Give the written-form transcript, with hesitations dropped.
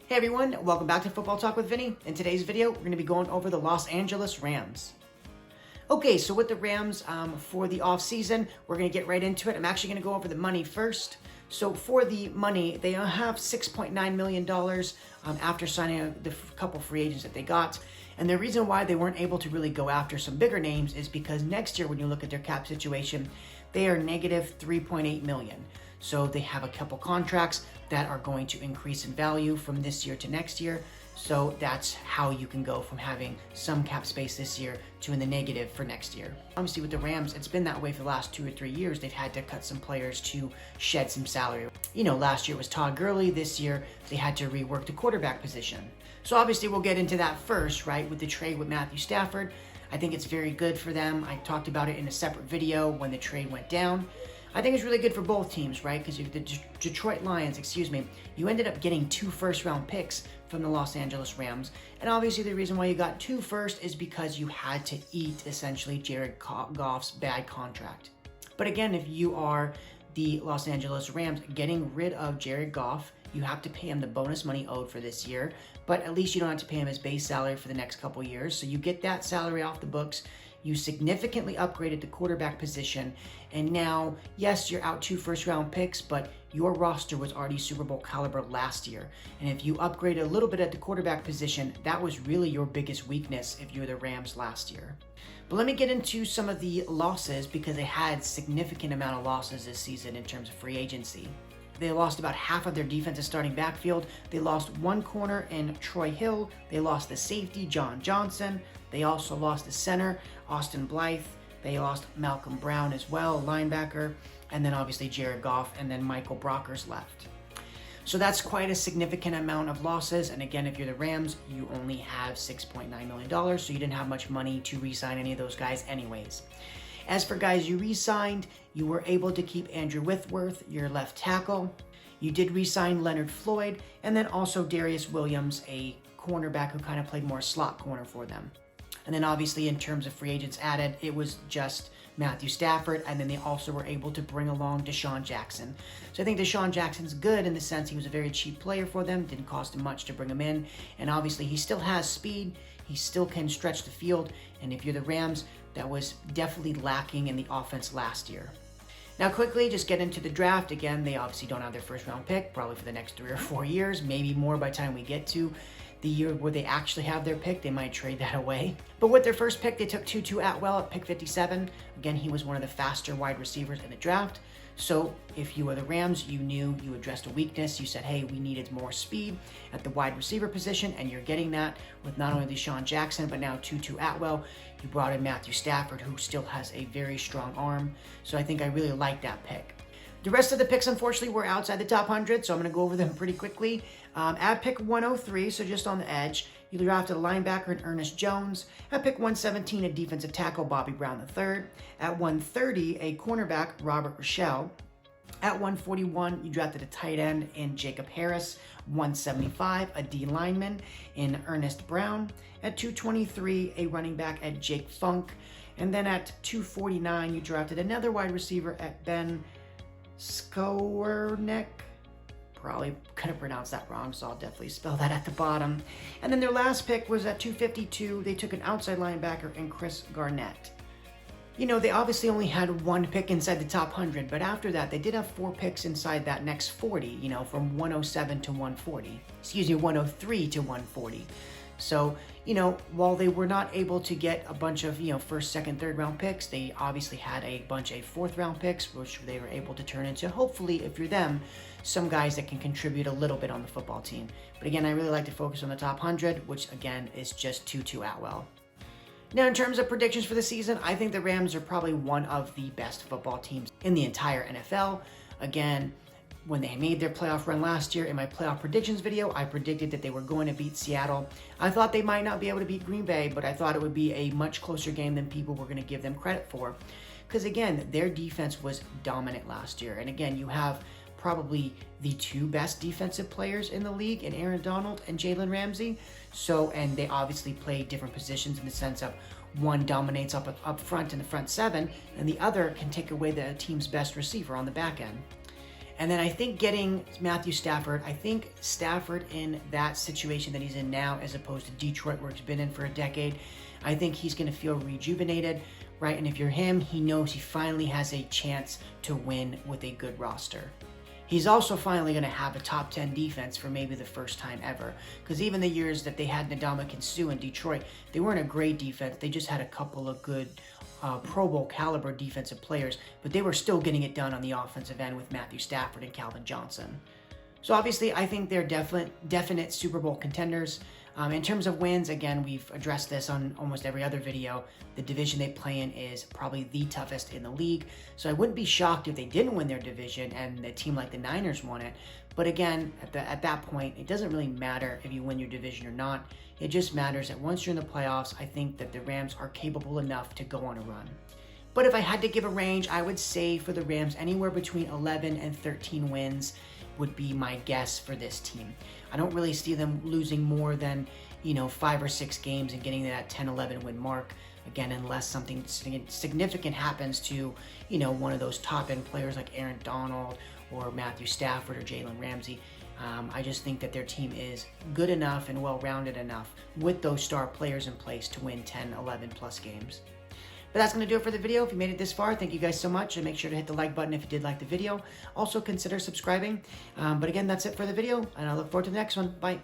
Hey everyone, welcome back to Football Talk with Vinny. In today's video, we're going to be going over the Los Angeles Rams. Okay, so with the Rams for the offseason, we're going to get right into it. I'm actually going to go over the money first. So for the money, they have $6.9 million after signing the couple free agents that they got. And the reason why they weren't able to really go after some bigger names is because next year, when you look at their cap situation, they are negative $3.8 million. So they have a couple contracts that are going to increase in value from this year to next year. So that's how you can go from having some cap space this year to in the negative for next year. Obviously with the Rams, it's been that way for the last 2 or 3 years. They've had to cut some players to shed some salary. You know, last year was Todd Gurley. This year, they had to rework the quarterback position. So obviously we'll get into that first, right? With the trade with Matthew Stafford. I think it's very good for them. I talked about it in a separate video when the trade went down. I think it's really good for both teams, right? Because the Detroit Lions, you ended up getting 2 first-round picks from the Los Angeles Rams. And obviously the reason why you got 2 first is because you had to eat, essentially, Jared Goff's bad contract. But again, if you are the Los Angeles Rams, getting rid of Jared Goff, you have to pay him the bonus money owed for this year, but at least you don't have to pay him his base salary for the next couple years. So you get that salary off the books. You significantly upgraded the quarterback position, and now, yes, you're out 2 first-round picks, but your roster was already Super Bowl caliber last year. And if you upgrade a little bit at the quarterback position, that was really your biggest weakness if you were the Rams last year. But let me get into some of the losses, because they had significant amount of losses this season in terms of free agency. They lost about half of their defensive starting backfield. They lost 1 corner in Troy Hill. They lost the safety, John Johnson. They also lost the center, Austin Blythe. They lost Malcolm Brown as well, linebacker. And then obviously Jared Goff, and then Michael Brockers left. So that's quite a significant amount of losses. And again, if you're the Rams, you only have $6.9 million, so you didn't have much money to re-sign any of those guys anyways. As for guys you re-signed, you were able to keep Andrew Whitworth, your left tackle. You did re-sign Leonard Floyd, and then also Darius Williams, a cornerback who kind of played more slot corner for them. And then obviously in terms of free agents added, it was just Matthew Stafford, and then they also were able to bring along Deshaun Jackson. So I think Deshaun Jackson's good in the sense he was a very cheap player for them, didn't cost him much to bring him in, and obviously he still has speed, he still can stretch the field, and if you're the Rams, that was definitely lacking in the offense last year. Now quickly, just get into the draft. Again, they obviously don't have their first round pick, probably for the next 3 or 4 years, maybe more by the time we get to the year where they actually have their pick. They might trade that away. But with their first pick, they took Tutu Atwell at pick 57. Again, he was one of the faster wide receivers in the draft. So if you were the Rams, you knew you addressed a weakness. You said, hey, we needed more speed at the wide receiver position, and you're getting that with not only Deshaun Jackson, but now Tutu Atwell. You brought in Matthew Stafford, who still has a very strong arm. So I think I really like that pick. The rest of the picks, unfortunately, were outside the top 100, so I'm going to go over them pretty quickly. At pick 103, so just on the edge, you drafted a linebacker in Ernest Jones. At pick 117, a defensive tackle, Bobby Brown III. At 130, a cornerback, Robert Rochelle. At 141, you drafted a tight end in Jacob Harris. 175, a D lineman in Ernest Brown. At 223, a running back at Jake Funk. And then at 249, you drafted another wide receiver at Ben Skowerneck. Probably could have pronounced that wrong, so I'll definitely spell that at the bottom. And then their last pick was at 252. They took an outside linebacker in Chris Garnett. You know, they obviously only had 1 pick inside the top 100, but after that, they did have 4 picks inside that next 40, you know, from 107 to 140. 103 to 140. So, you know, while they were not able to get a bunch of, you know, first, second, third round picks, they obviously had a bunch of 4th round picks, which they were able to turn into, hopefully, if you're them, some guys that can contribute a little bit on the football team. But again, I really like to focus on the top 100, which again is just Tutu Atwell. Now, in terms of predictions for the season, I think the Rams are probably one of the best football teams in the entire NFL. Again, when they made their playoff run last year, in my playoff predictions video, I predicted that they were going to beat Seattle. I thought they might not be able to beat Green Bay, but I thought it would be a much closer game than people were going to give them credit for. Because again, their defense was dominant last year. And again, you have probably the 2 best defensive players in the league in Aaron Donald and Jalen Ramsey. So, and they obviously play different positions in the sense of one dominates up front in the front 7, and the other can take away the team's best receiver on the back end. And then I think getting Matthew Stafford, I think Stafford in that situation that he's in now, as opposed to Detroit where he's been in for a decade, I think he's going to feel rejuvenated, right? And if you're him, he knows he finally has a chance to win with a good roster. He's also finally going to have a top 10 defense for maybe the first time ever. Because even the years that they had Ndamukong Suh in Detroit, they weren't a great defense. They just had a couple of good Pro Bowl caliber defensive players, but they were still getting it done on the offensive end with Matthew Stafford and Calvin Johnson. So obviously, I think they're definite Super Bowl contenders. In terms of wins, again, we've addressed this on almost every other video. The division they play in is probably the toughest in the league. So I wouldn't be shocked if they didn't win their division and a team like the Niners won it. But again, at that point, it doesn't really matter if you win your division or not. It just matters that once you're in the playoffs, I think that the Rams are capable enough to go on a run. But if I had to give a range, I would say for the Rams, anywhere between 11 and 13 wins would be my guess for this team. I don't really see them losing more than, 5 or 6 games and getting to that 10-11 win mark. Again, unless something significant happens to, one of those top-end players like Aaron Donald or Matthew Stafford or Jalen Ramsey. I just think that their team is good enough and well-rounded enough with those star players in place to win 10, 11 plus games. But that's going to do it for the video. If you made it this far, thank you guys so much, and make sure to hit the like button if you did like the video. Also consider subscribing. But again, that's it for the video, and I look forward to the next one. Bye.